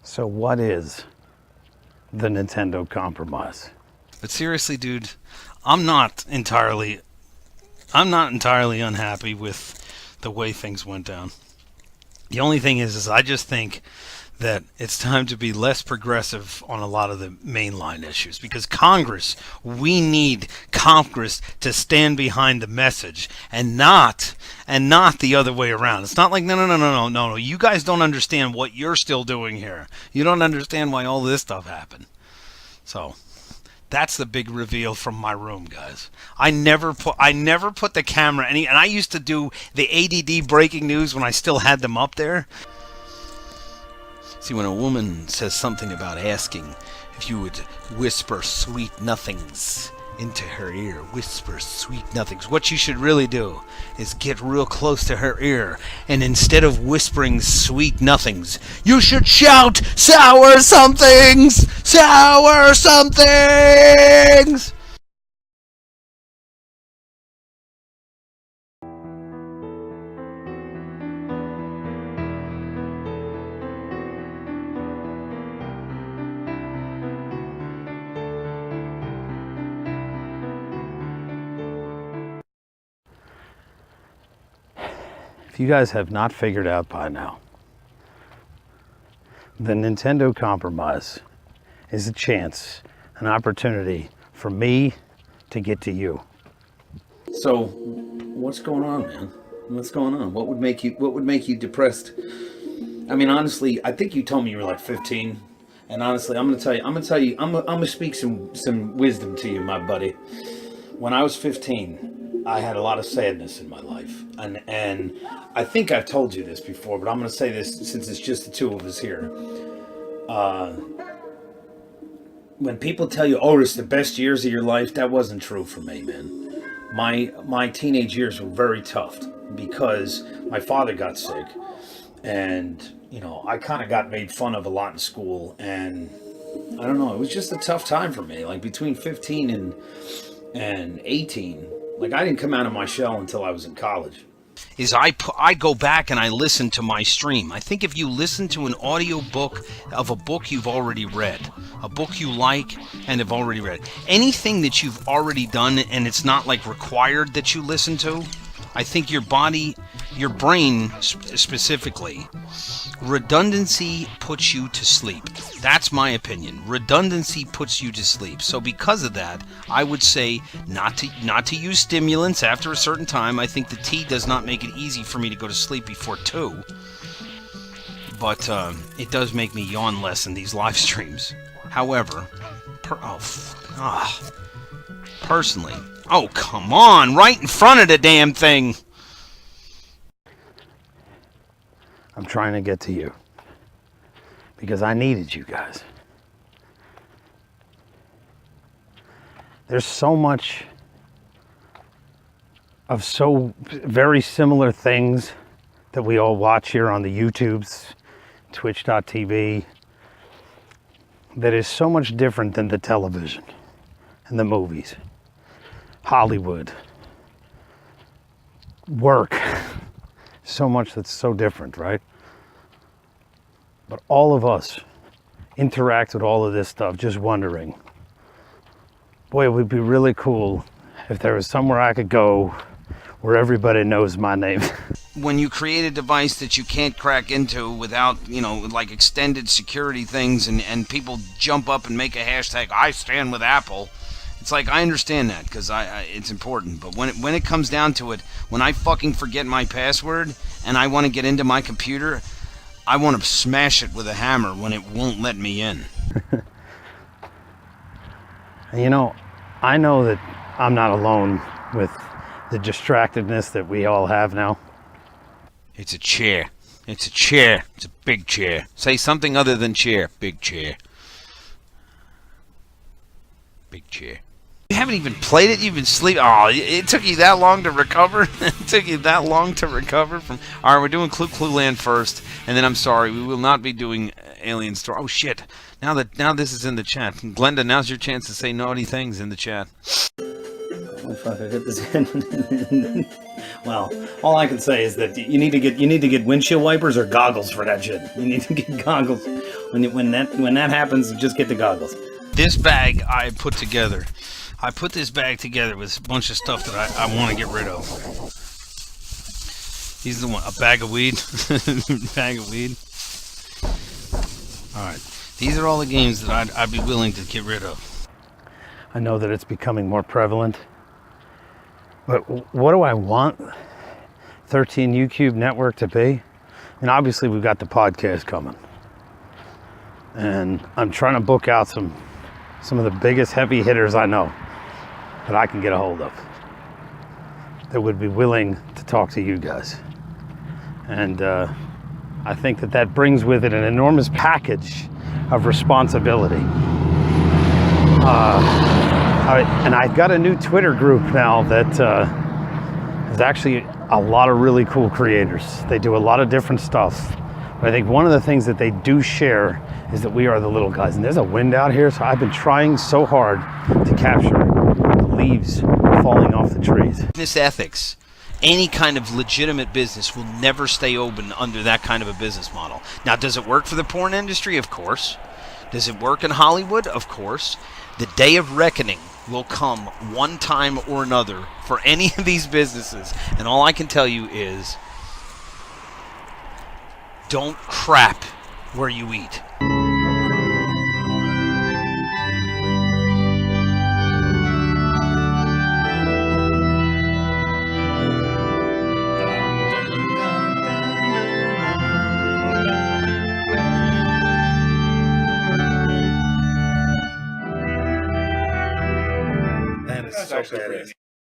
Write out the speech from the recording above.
So what is the Nintendo compromise? But seriously, dude, I'm not entirely unhappy with the way things went down. The only thing is I just think that it's time to be less progressive on a lot of the mainline issues, because we need Congress to stand behind the message and not the other way around. It's not like no. You guys don't understand what you're still doing here. You don't understand why all this stuff happened. So that's the big reveal from my room, guys. I never put the camera and I used to do the ADD breaking news when I still had them up there. See, when a woman says something about asking if you would whisper sweet nothings into her ear, whisper sweet nothings, what you should really do is get real close to her ear, and instead of whispering sweet nothings, you should shout sour somethings! Sour somethings! If you guys have not figured out by now, the Nintendo compromise is a chance, an opportunity for me to get to you. So, what's going on, man? What's going on? What would make you depressed? I mean, honestly, I think you told me you were like 15. And honestly, I'm gonna speak some wisdom to you, my buddy. When I was 15, I had a lot of sadness in my life, and I think I've told you this before, but I'm going to say this since it's just the two of us here. When people tell you, "Oh, it's the best years of your life," that wasn't true for me, man. My teenage years were very tough because my father got sick, and I kind of got made fun of a lot in school, and I don't know, it was just a tough time for me. Like between 15 and 18. Like, I didn't come out of my shell until I was in college. I go back and I listen to my stream. I think if you listen to an audio book of a book you've already read, a book you like and have already read, anything that you've already done and it's not like required that you listen to, I think your brain specifically, redundancy puts you to sleep. That's my opinion. Redundancy puts you to sleep. So because of that, I would say not to use stimulants after a certain time. I think the tea does not make it easy for me to go to sleep before 2. But it does make me yawn less in these live streams. However, personally, oh, come on, right in front of the damn thing. I'm trying to get to you because I needed you guys. There's so much of so very similar things that we all watch here on the YouTubes, Twitch.tv, that is so much different than the television and the movies, Hollywood, work. So much that's so different, right? But all of us interact with all of this stuff just wondering, boy, it would be really cool if there was somewhere I could go where everybody knows my name. When you create a device that you can't crack into without, like extended security things, and people jump up and make a hashtag, I stand with Apple. It's like, I understand that because it's important, but when it comes down to it, when I fucking forget my password and I want to get into my computer, I want to smash it with a hammer when it won't let me in. I know that I'm not alone with the distractedness that we all have now. It's a chair. It's a chair. It's a big chair. Say something other than chair. Big chair. Big chair. You haven't even played it. You've been sleeping. Oh, it took you that long to recover. It took you that long to recover from. All right, we're doing Clue Land first, and then I'm sorry, we will not be doing Alien Story. Oh shit! Now this is in the chat. Glenda, now's your chance to say naughty things in the chat. fuck, I got this. Well, all I can say is that you need to get windshield wipers or goggles for that shit. You need to get goggles. When that happens, just get the goggles. This bag I put together. I put this bag together with a bunch of stuff that I want to get rid of. These are the one, a bag of weed. Bag of weed. Alright. These are all the games that I'd be willing to get rid of. I know that it's becoming more prevalent. But what do I want 13 Ucube network to be? And obviously we've got the podcast coming. And I'm trying to book out some of the biggest heavy hitters I know that I can get a hold of that would be willing to talk to you guys. And I think that brings with it an enormous package of responsibility. And I've got a new Twitter group now that is actually a lot of really cool creators. They do a lot of different stuff. But I think one of the things that they do share is that we are the little guys. And there's a wind out here, so I've been trying so hard to capture the leaves falling off the trees. Business ethics. Any kind of legitimate business will never stay open under that kind of a business model. Now, does it work for the porn industry? Of course. Does it work in Hollywood? Of course. The day of reckoning will come one time or another for any of these businesses. And all I can tell you is, don't crap where you eat. That is so badass.